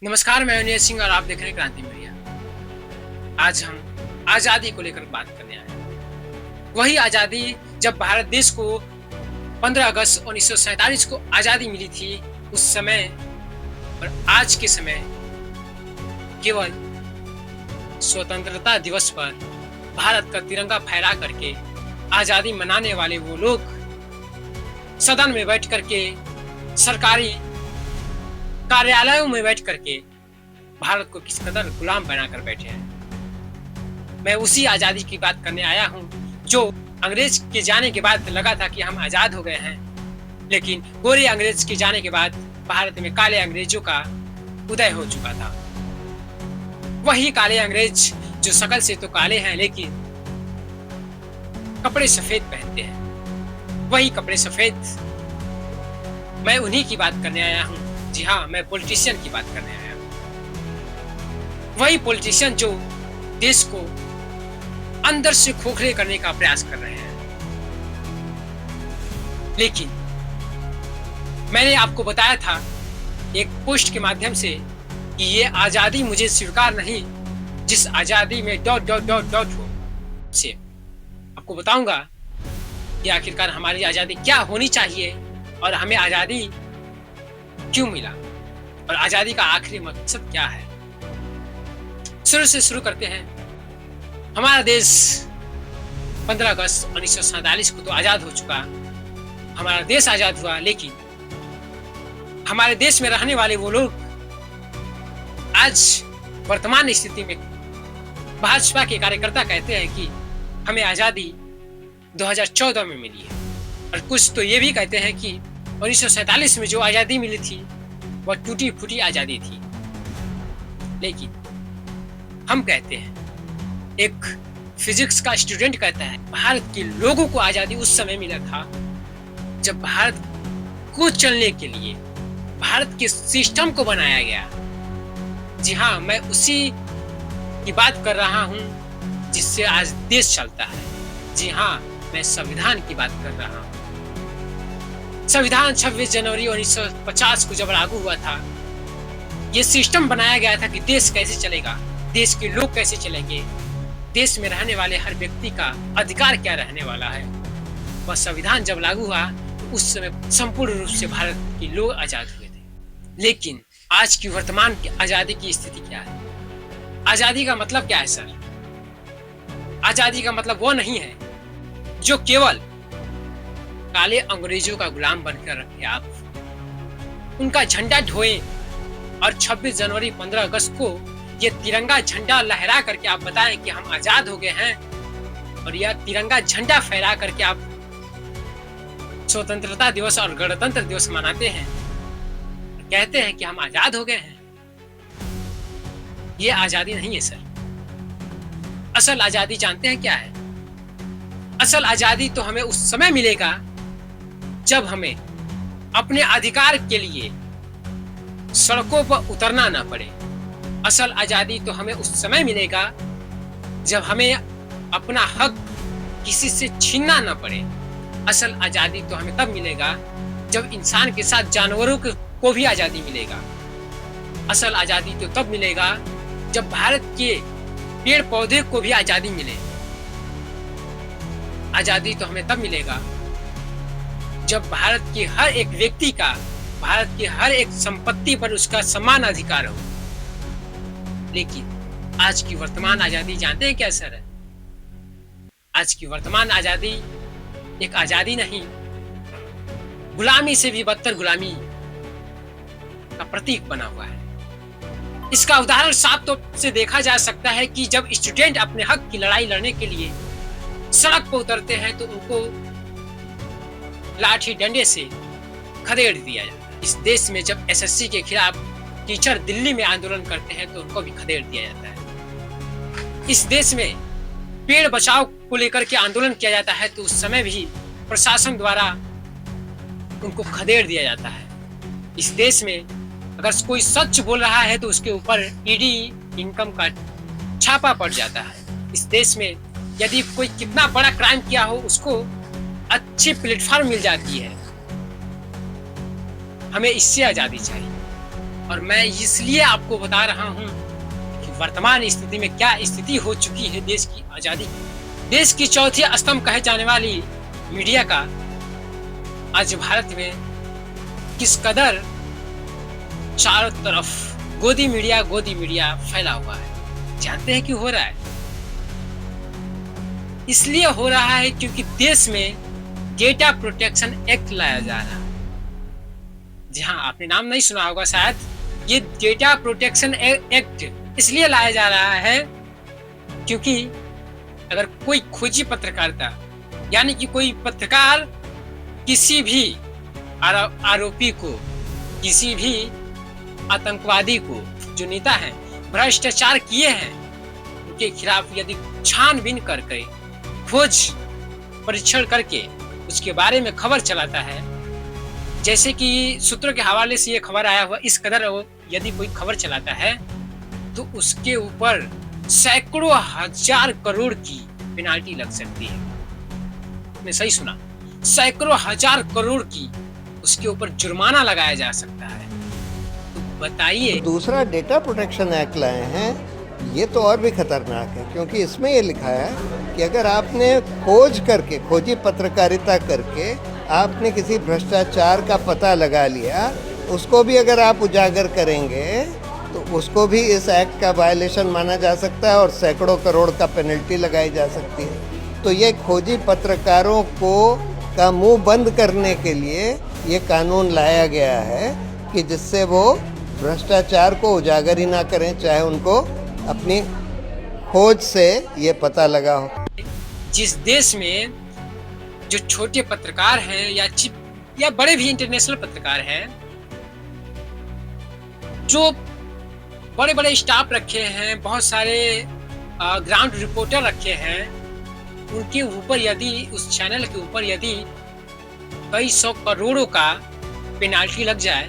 नमस्कार, मैं अनिल सिंह और आप देख रहे हैं क्रांति मीडिया। आज हम आज़ादी को लेकर बात करने आए हैं। वही आज़ादी जब भारत देश को 15 अगस्त 1947 को आज़ादी मिली थी, उस समय और आज के समय केवल स्वतंत्रता दिवस पर भारत का तिरंगा फहरा करके आज़ादी मनाने वाले वो लोग सदन में बैठ करके, सरकारी कार्यालयों में बैठ करके भारत को किस कदर गुलाम बनाकर बैठे हैं। मैं उसी आज़ादी की बात करने आया हूं जो अंग्रेज के जाने के बाद लगा था कि हम आज़ाद हो गए हैं, लेकिन गोरे अंग्रेज के जाने के बाद भारत में काले अंग्रेजों का उदय हो चुका था। वही काले अंग्रेज जो शकल से तो काले हैं लेकिन कपड़े सफेद पहनते हैं। वही कपड़े सफेद, मैं उन्हीं की बात करने आया हूं। जी हाँ, मैं पॉलिटिशियन की बात करने आया हूं। वही पॉलिटिशियन जो देश को अंदर से खोखले करने का प्रयास कर रहे हैं। लेकिन मैंने आपको बताया था एक पोस्ट के माध्यम से कि ये आजादी मुझे स्वीकार नहीं, जिस आजादी में डॉट डॉट डॉट डॉट हो से आपको बताऊंगा कि आखिरकार हमारी आजादी क्या होनी चाहिए और हमें आजादी क्यों मिला और आजादी का आखिरी मकसद क्या है। शुरू से शुरू करते हैं। हमारा देश 15 अगस्त 1947 को तो आजाद हो चुका, हमारा देश आजाद हुआ, लेकिन हमारे देश में रहने वाले वो लोग आज वर्तमान स्थिति में भाजपा के कार्यकर्ता कहते हैं कि हमें आजादी 2014 में मिली है, और कुछ तो ये भी कहते हैं कि 1947 में जो आजादी मिली थी वह टूटी फूटी आजादी थी। लेकिन हम कहते हैं, एक फिजिक्स का स्टूडेंट कहता है, भारत के लोगों को आजादी उस समय मिला था जब भारत को चलने के लिए भारत के सिस्टम को बनाया गया। जी हाँ, मैं उसी की बात कर रहा हूं जिससे आज देश चलता है। जी हाँ, मैं संविधान की बात कर रहा हूं। संविधान 26 जनवरी 1950 को जब लागू हुआ था, ये सिस्टम बनाया गया था कि देश कैसे चलेगा, देश के लोग कैसे चलेंगे, देश में रहने वाले हर व्यक्ति का अधिकार क्या रहने वाला है। वह संविधान जब लागू हुआ तो उस समय संपूर्ण रूप से भारत के लोग आजाद हुए थे। लेकिन आज की वर्तमान की आजादी की स्थिति क्या है? आजादी का मतलब क्या है सर? आजादी का मतलब वो नहीं है जो केवल काले अंग्रेजों का गुलाम बनकर रखे आप उनका झंडा ढोए और 26 जनवरी 15 अगस्त को ये तिरंगा झंडा लहरा करके आप बताएं कि हम आजाद हो गए हैं, और यह तिरंगा झंडा फहरा करके आप स्वतंत्रता दिवस और गणतंत्र दिवस मनाते हैं, कहते हैं कि हम आजाद हो गए हैं। ये आजादी नहीं है सर। असल आजादी जानते हैं क्या है? असल आजादी तो हमें उस समय मिलेगा जब हमें अपने अधिकार के लिए सड़कों पर उतरना ना पड़े। असल आजादी तो हमें उस समय मिलेगा जब हमें अपना हक किसी से छीनना ना पड़े। असल आजादी तो हमें तब मिलेगा जब इंसान के साथ जानवरों को भी आजादी मिलेगा। असल आजादी तो तब मिलेगा जब भारत के पेड़ पौधे को भी आजादी मिले। आजादी तो हमें तब मिलेगा जब भारत के हर एक व्यक्ति का, भारत की हर एक संपत्ति पर उसका समान अधिकार हो। लेकिन आज की वर्तमान आजादी जानते हैं क्या सर? आज की वर्तमान आजादी एक आजादी नहीं, गुलामी से भी बदतर गुलामी का प्रतीक बना हुआ है। इसका उदाहरण साफ तौर से देखा जा सकता है कि जब स्टूडेंट अपने हक की लड़ाई लड़ने के लिए सड़क पर उतरते हैं तो उनको लाठी डंडे से खदेड़ दिया जाता है। इस देश में जब एसएससी के खिलाफ टीचर दिल्ली में आंदोलन करते हैं तो उनको भी खदेड़ दिया जाता है। इस देश में पेड़ बचाओ को लेकर के आंदोलन किया जाता है तो उस समय भी प्रशासन द्वारा उनको खदेड़ दिया जाता है। इस देश में अगर कोई सच बोल रहा है तो उसके ऊपर ईडी इनकम का छापा पड़ जाता है। इस देश में यदि कोई कितना बड़ा क्राइम किया हो उसको अच्छी प्लेटफॉर्म मिल जाती है। हमें इससे आजादी चाहिए। और मैं इसलिए आपको बता रहा हूँ कि वर्तमान स्थिति में क्या स्थिति हो चुकी है देश की आजादी की। देश की चौथी स्तंभ कहे जाने वाली मीडिया का आज भारत में किस कदर चारों तरफ गोदी मीडिया फैला हुआ है। जानते हैं क्यों हो रहा है? इसलिए हो रहा है क्योंकि देश में डेटा प्रोटेक्शन एक्ट लाया जा रहा है। जी हाँ, आपने नाम नहीं सुना होगा शायद। ये डेटा प्रोटेक्शन एक्ट इसलिए लाया जा रहा है क्योंकि अगर कोई खोजी पत्रकारिता यानी कि कोई पत्रकार किसी भी आरोपी को, किसी भी आतंकवादी को, जो नेता हैं भ्रष्टाचार किए हैं, उनके खिलाफ यदि छानबीन करके, खोज परीक्षण करके उसके बारे में खबर चलाता है, जैसे कि सूत्रों के हवाले से ये खबर आया हुआ, इस कदर यदि कोई खबर चलाता है तो उसके ऊपर सैकड़ों हजार करोड़ की पेनाल्टी लग सकती है। आपने सही सुना, सैकड़ों हजार करोड़ की उसके ऊपर जुर्माना लगाया जा सकता है। तो बताइए। दूसरा डेटा प्रोटेक्शन एक्ट लाए हैं, ये तो और भी खतरनाक है, क्योंकि इसमें ये लिखा है कि अगर आपने खोज करके, खोजी पत्रकारिता करके आपने किसी भ्रष्टाचार का पता लगा लिया, उसको भी अगर आप उजागर करेंगे तो उसको भी इस एक्ट का वायलेशन माना जा सकता है और सैकड़ों करोड़ का पेनल्टी लगाई जा सकती है। तो ये खोजी पत्रकारों को का मुंह बंद करने के लिए ये कानून लाया गया है कि जिससे वो भ्रष्टाचार को उजागर ही ना करें, चाहे उनको अपनी खोज से ये पता लगा हो। जिस देश में जो छोटे पत्रकार हैं या बड़े भी इंटरनेशनल पत्रकार हैं, जो बड़े बड़े स्टाफ रखे हैं, बहुत सारे ग्राउंड रिपोर्टर रखे हैं, उनके ऊपर यदि, उस चैनल के ऊपर यदि कई सौ करोड़ों का पेनाल्टी लग जाए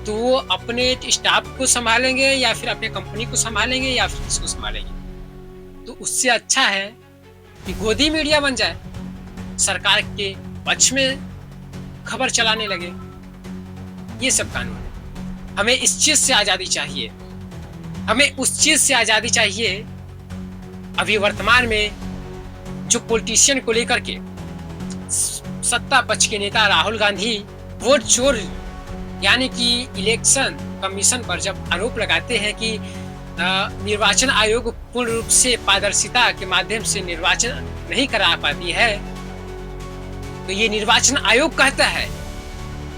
तो वो अपने स्टाफ को संभालेंगे या फिर अपने कंपनी को संभालेंगे या फिर किसको संभालेंगे? तो उससे अच्छा है कि गोदी मीडिया बन जाए, सरकार के पक्ष में खबर चलाने लगे। ये सब कानून है। हमें इस चीज से आजादी चाहिए, हमें उस चीज से आजादी चाहिए। अभी वर्तमान में जो पॉलिटिशियन को लेकर के सत्ता पक्ष के नेता राहुल गांधी वोट चोर यानी कि इलेक्शन कमीशन पर जब आरोप लगाते हैं कि निर्वाचन आयोग पूर्ण रूप से पारदर्शिता के माध्यम से निर्वाचन नहीं करा पाती है, तो ये निर्वाचन आयोग कहता है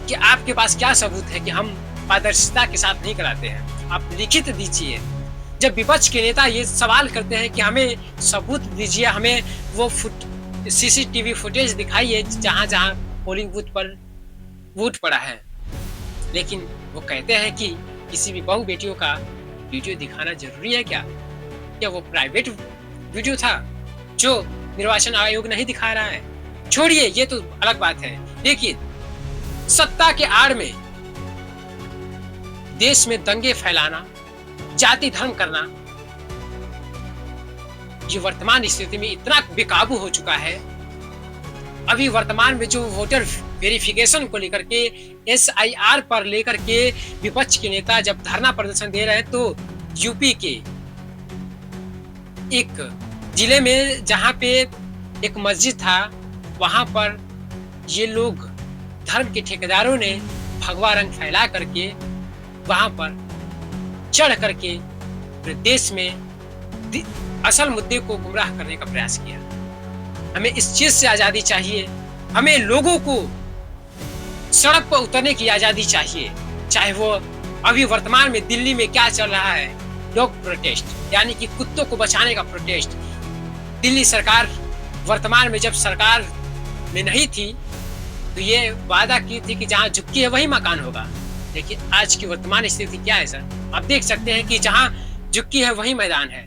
कि आपके पास क्या सबूत है कि हम पारदर्शिता के साथ नहीं कराते हैं, आप लिखित दीजिए। जब विपक्ष के नेता ये सवाल करते हैं कि हमें सबूत दीजिए, हमें वो सीसीटीवी फुटेज दिखाइए जहां जहां पोलिंग बूथ पर वोट पड़ा है, लेकिन वो कहते हैं कि किसी भी बहू बेटियों का वीडियो दिखाना जरूरी है क्या? क्या वो प्राइवेट वीडियो था जो निर्वाचन आयोग नहीं दिखा रहा है? छोड़िए, ये तो अलग बात है, लेकिन सत्ता के आड़ में देश में दंगे फैलाना, जाति धर्म करना, ये वर्तमान स्थिति में इतना बेकाबू हो चुका है। अभी वर्तमान में जो वोटर वेरिफिकेशन को लेकर के, SIR पर लेकर के विपक्ष के नेता जब धरना प्रदर्शन दे रहे हैं, तो यूपी के एक जिले में जहां पे एक मस्जिद था, वहां पर ये लोग धर्म के ठेकेदारों ने भगवा रंग फैला करके वहां पर चढ़ करके देश में असल मुद्दे को गुमराह करने का प्रयास किया। हमें इस चीज से आजादी चाहिए, हमें लोगों को सड़क पर उतरने की आजादी चाहिए। चाहे वो अभी वर्तमान में दिल्ली में क्या चल रहा है, डॉग प्रोटेस्ट यानी कि कुत्तों को बचाने का प्रोटेस्ट। दिल्ली सरकार वर्तमान में जब सरकार में नहीं थी तो ये वादा की थी कि जहां झुक्की है वही मकान होगा, लेकिन आज की वर्तमान स्थिति क्या है सर? आप देख सकते हैं कि जहां झुक्की है वही मैदान है।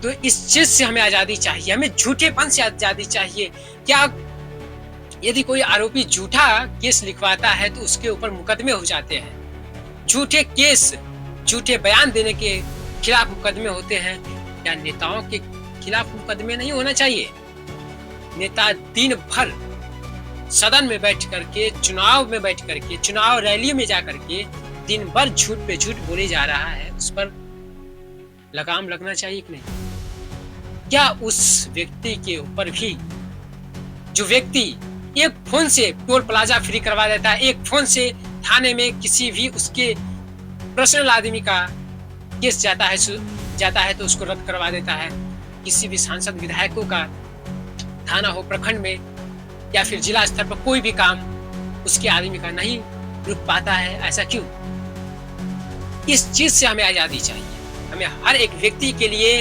तो इस चीज से हमें आजादी चाहिए, हमें झूठेपन से आजादी चाहिए। क्या यदि कोई आरोपी झूठा केस लिखवाता है तो उसके ऊपर मुकदमे हो जाते हैं, झूठे केस, झूठे बयान देने के खिलाफ मुकदमे होते हैं। क्या नेताओं के खिलाफ मुकदमे नहीं होना चाहिए? नेता दिन भर सदन में बैठ करके, चुनाव में बैठ करके, चुनाव रैलियों में जा करके दिन भर झूठ पे झूठ बोले जा रहा है, उस पर लगाम लगना चाहिए कि नहीं? क्या उस व्यक्ति के ऊपर भी, जो व्यक्ति एक फोन से टोल प्लाजा फ्री करवा देता है, एक फोन से थाने में किसी भी उसके पर्सनल आदमी का केस जाता है तो उसको रद्द करवा देता है, किसी भी सांसद विधायकों का थाना हो प्रखंड में या फिर जिला स्तर पर कोई भी काम उसके आदमी का नहीं रुक पाता है, ऐसा क्यों? इस चीज से हमें आजादी चाहिए। हमें हर एक व्यक्ति के लिए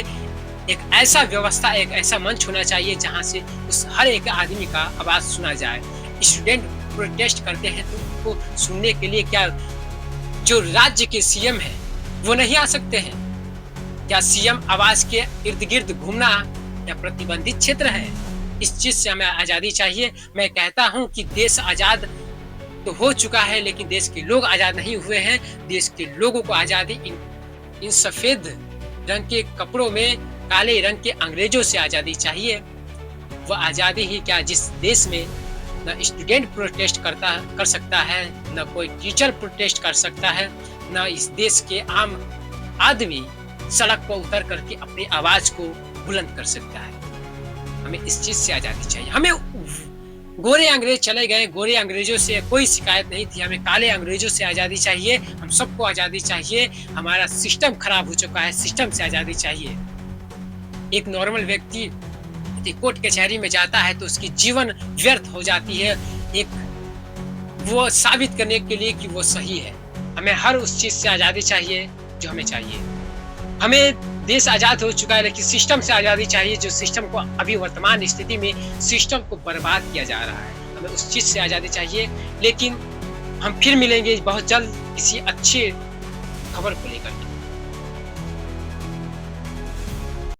एक ऐसा व्यवस्था, एक ऐसा मंच होना चाहिए जहां से उस हर एक आदमी का आवाज सुना जाए। स्टूडेंट प्रोटेस्ट करते हैं तो उनको सुनने के लिए क्या जो राज्य के सीएम है वो नहीं आ सकते हैं? क्या सीएम आवास के इर्द गिर्द घूमना या प्रतिबंधित क्षेत्र है? इस चीज से हमें आजादी चाहिए। मैं कहता हूं कि देश आजाद तो हो चुका है, लेकिन देश के लोग आजाद नहीं हुए हैं। देश के लोगों को आजादी इन सफेद रंग के कपड़ों में काले रंग के अंग्रेजों से आजादी चाहिए। वह आजादी ही क्या जिस देश में न स्टूडेंट प्रोटेस्ट कर सकता है, न कोई टीचर प्रोटेस्ट कर सकता है, न इस देश के आम आदमी सड़क पर उतर करके अपनी आवाज को बुलंद कर सकता है। हमें इस चीज से आजादी चाहिए। हमें गोरे अंग्रेज चले गए, गोरे अंग्रेजों से कोई शिकायत नहीं थी, हमें काले अंग्रेजों से आजादी चाहिए। हम सबको आजादी चाहिए। हमारा सिस्टम खराब हो चुका है, सिस्टम से आजादी चाहिए। एक नॉर्मल व्यक्ति कोर्ट कचहरी में जाता है तो उसकी जीवन व्यर्थ हो जाती है, एक वो साबित करने के लिए कि वो सही है। हमें हर उस चीज से आजादी चाहिए जो हमें चाहिए। हमें देश आजाद हो चुका है, लेकिन सिस्टम से आजादी चाहिए, जो सिस्टम को अभी वर्तमान स्थिति में सिस्टम को बर्बाद किया जा रहा है। हमें उस चीज से आजादी चाहिए। लेकिन हम फिर मिलेंगे बहुत जल्द किसी अच्छे खबर को लेकर।